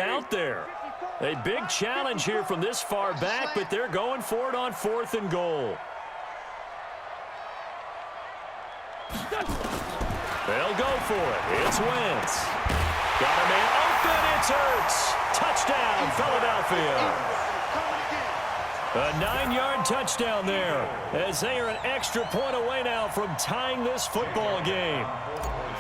out there. A big challenge here from this far back, but they're going for it on 4th and goal. They'll go for it. It's Wentz. Got a man open. It's Hurts. Touchdown, Philadelphia. A 9-yard touchdown there, as they are an extra point away now from tying this football game.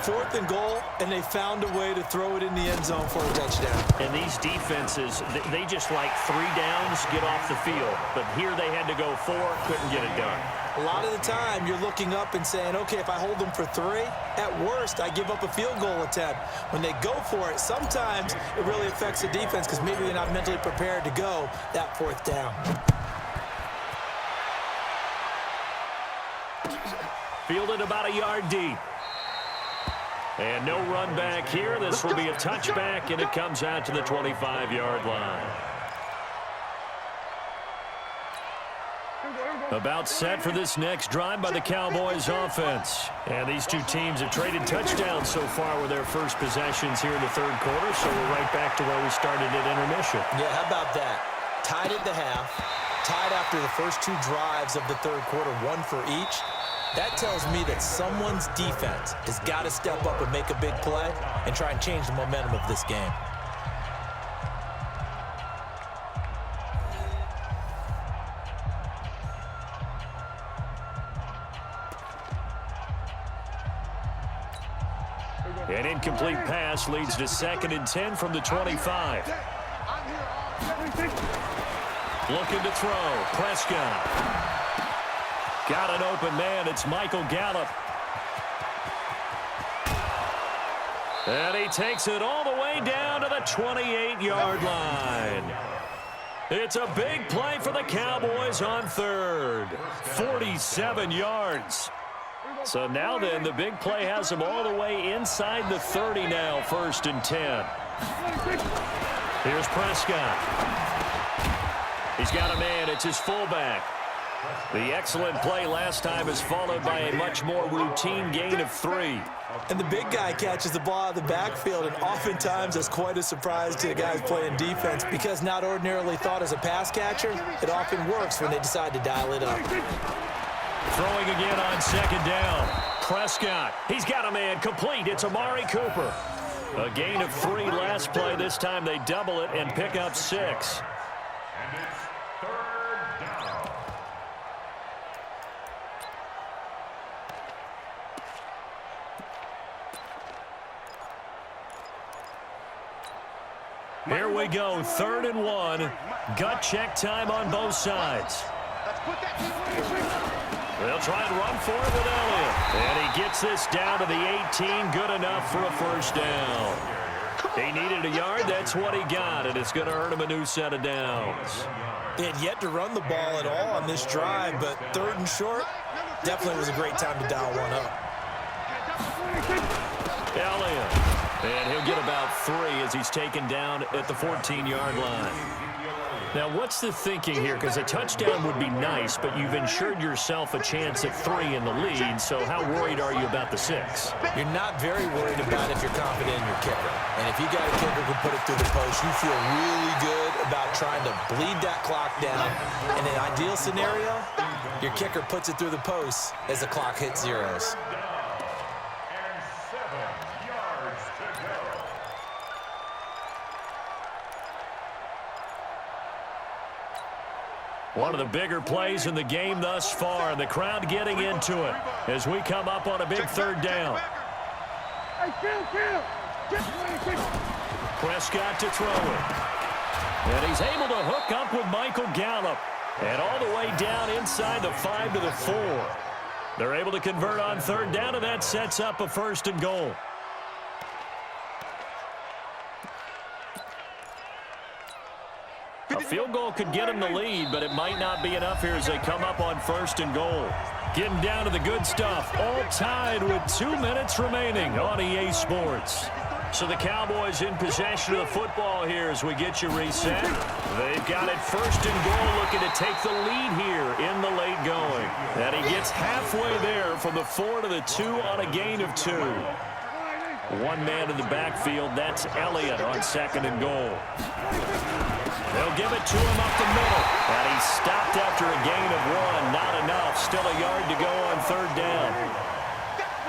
4th and goal, and they found a way to throw it in the end zone for a touchdown. And these defenses, they just like 3 downs, get off the field. But here they had to go 4, couldn't get it done. A lot of the time, you're looking up and saying, okay, if I hold them for 3, at worst, I give up a field goal attempt. When they go for it, sometimes it really affects the defense because maybe they're not mentally prepared to go that 4th down. Fielded about a yard deep. And no run back here. This will be a touchback, and it comes out to the 25-yard line. About set for this next drive by the Cowboys offense. And these two teams have traded touchdowns so far with their first possessions here in the 3rd quarter, so we're right back to where we started at intermission. Yeah, how about that? Tied at the half, tied after the first 2 drives of the 3rd quarter, 1 for each. That tells me that someone's defense has got to step up and make a big play and try and change the momentum of this game. An incomplete pass leads to 2nd and 10 from the 25. Looking to throw. Prescott. Got an open man. It's Michael Gallup. And he takes it all the way down to the 28-yard line. It's a big play for the Cowboys on 3rd. 47 yards. So now then, the big play has them all the way inside the 30 now, 1st and 10. Here's Prescott. He's got a man. It's his fullback. The excellent play last time is followed by a much more routine gain of 3. And the big guy catches the ball out of the backfield, and oftentimes that's quite a surprise to the guys playing defense because not ordinarily thought as a pass catcher, it often works when they decide to dial it up. Throwing again on 2nd down. Prescott. He's got a man complete. It's Amari Cooper. A gain of 3 last play. This time they double it and pick up 6. Here we go, 3rd and 1. Gut check time on both sides. They'll try and run for it with Elliott. And he gets this down to the 18. Good enough for a 1st down. He needed a yard. That's what he got, and it's going to earn him a new set of downs. They had yet to run the ball at all on this drive, but 3rd and short definitely was a great time to dial one up. Elliott. And he'll get about 3 as he's taken down at the 14-yard line. Now, what's the thinking here? Because a touchdown would be nice, but you've ensured yourself a chance at 3 in the lead, so how worried are you about the 6? You're not very worried about if you're confident in your kicker. And if you got a kicker who can put it through the post, you feel really good about trying to bleed that clock down. In an ideal scenario, your kicker puts it through the post as the clock hits zeros. One of the bigger plays in the game thus far, and the crowd getting into it as we come up on a big 3rd down. Prescott to throw it. And he's able to hook up with Michael Gallup. And all the way down inside the 5 to the 4. They're able to convert on 3rd down, and that sets up a 1st and goal. A field goal could get him the lead, but it might not be enough here as they come up on 1st and goal. Getting down to the good stuff, all tied with 2 minutes remaining on EA Sports. So the Cowboys in possession of the football here as we get you reset. They've got it 1st and goal, looking to take the lead here in the late going. And he gets halfway there from the 4 to the 2 on a gain of 2. One man in the backfield. That's Elliott on 2nd and goal. They'll give it to him up the middle. And he stopped after a gain of 1. Not enough. Still a yard to go on 3rd down.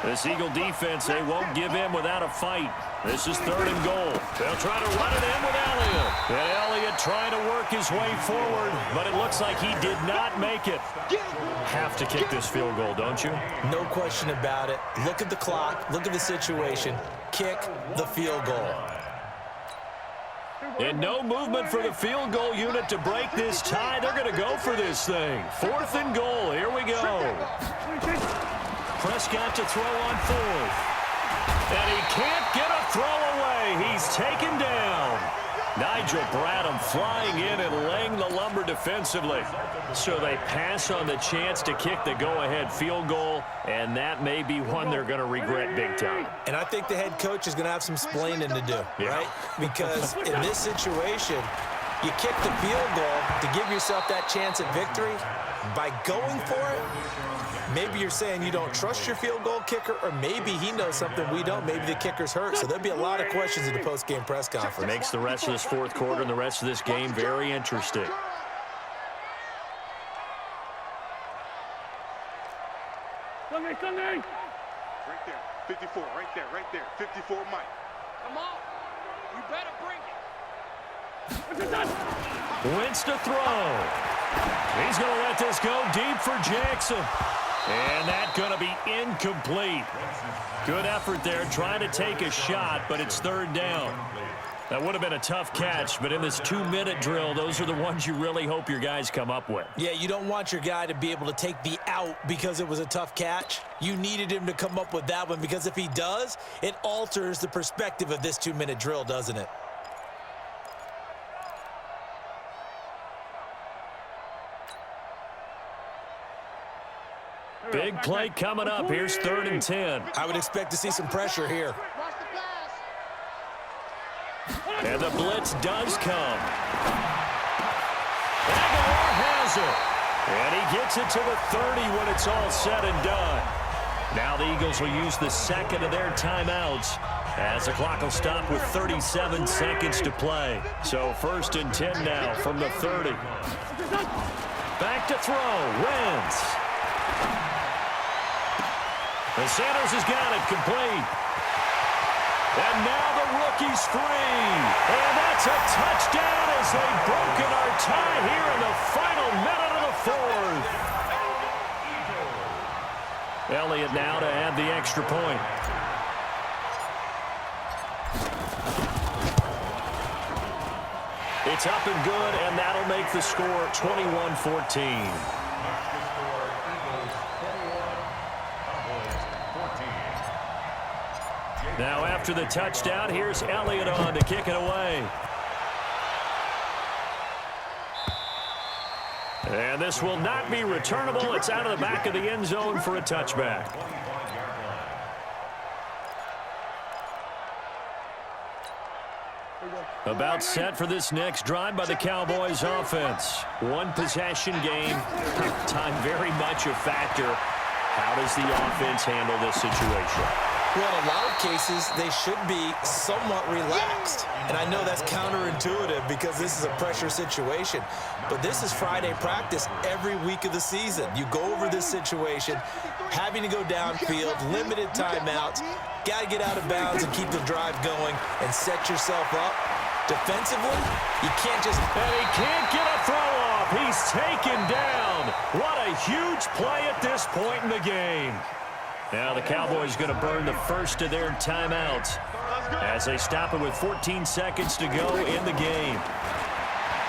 This Eagle defense, they won't give in without a fight. This is 3rd and goal. They'll try to run it in with Elliott. And Elliott trying to work his way forward, but it looks like he did not make it. Have to kick this field goal, don't you? No question about it. Look at the clock. Look at the situation. Kick the field goal. And no movement for the field goal unit to break this tie. They're going to go for this thing. 4th and goal. Here we go. Prescott to throw on 4th. And he can't get a throw away. He's taken down. Nigel Bradham flying in and laying the lumber defensively. So they pass on the chance to kick the go-ahead field goal, and that may be one they're going to regret big time. And I think the head coach is going to have some splaining to do, right? Because in this situation, you kick the field goal to give yourself that chance at victory. By going for it, maybe you're saying you don't trust your field goal kicker, or maybe he knows something we don't. Maybe the kicker's hurt. So there'll be a lot of questions in the post-game press conference. Makes the rest of this 4th quarter and the rest of this game very interesting. Right there, 54, right there, 54, Mike. Come on, you better bring it. Wentz to throw. He's going to let this go deep for Jackson. And that's going to be incomplete. Good effort there, trying to take a shot, but it's 3rd down. That would have been a tough catch, but in this 2-minute drill, those are the ones you really hope your guys come up with. Yeah, you don't want your guy to be able to take the out because it was a tough catch. You needed him to come up with that one, because if he does, it alters the perspective of this 2-minute drill, doesn't it? Big play coming up. Here's 3rd and 10. I would expect to see some pressure here. And the blitz does come. Aguilar has it. And he gets it to the 30 when it's all said and done. Now the Eagles will use the 2nd of their timeouts as the clock will stop with 37 seconds to play. So 1st and 10 now from the 30. Back to throw. Wentz. And Sanders has got it complete. And now the rookie's free. And that's a touchdown as they've broken our tie here in the final minute of the 4th. Elliott now to add the extra point. It's up and good, and that'll make the score 21-14. Now after the touchdown, here's Elliott on to kick it away. And this will not be returnable. It's out of the back of the end zone for a touchback. About set for this next drive by the Cowboys offense. One possession game. Time very much a factor. How does the offense handle this situation? Well, in a lot of cases, they should be somewhat relaxed. And I know that's counterintuitive because this is a pressure situation. But this is Friday practice every week of the season. You go over this situation, having to go downfield, limited timeouts, got to get out of bounds and keep the drive going and set yourself up. Defensively, you can't just... And he can't get a throw off. He's taken down. What a huge play at this point in the game. Now the Cowboys going to burn the first of their timeouts as they stop it with 14 seconds to go in the game.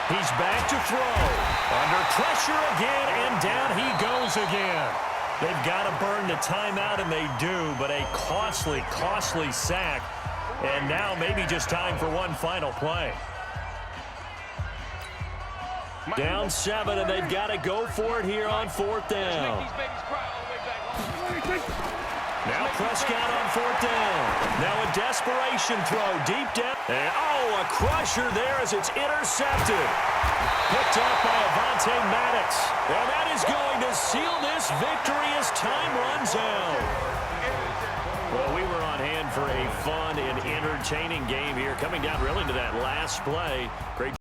He's back to throw. Under pressure again, and down he goes again. They've got to burn the timeout, and they do, but a costly, costly sack. And now maybe just time for one final play. Down 7, and they've got to go for it here on 4th down. Now Prescott on 4th down. Now a desperation throw deep down. And a crusher there as it's intercepted. Picked up by Avonte Maddox. And that is going to seal this victory as time runs out. Well, we were on hand for a fun and entertaining game here. Coming down really to that last play. Great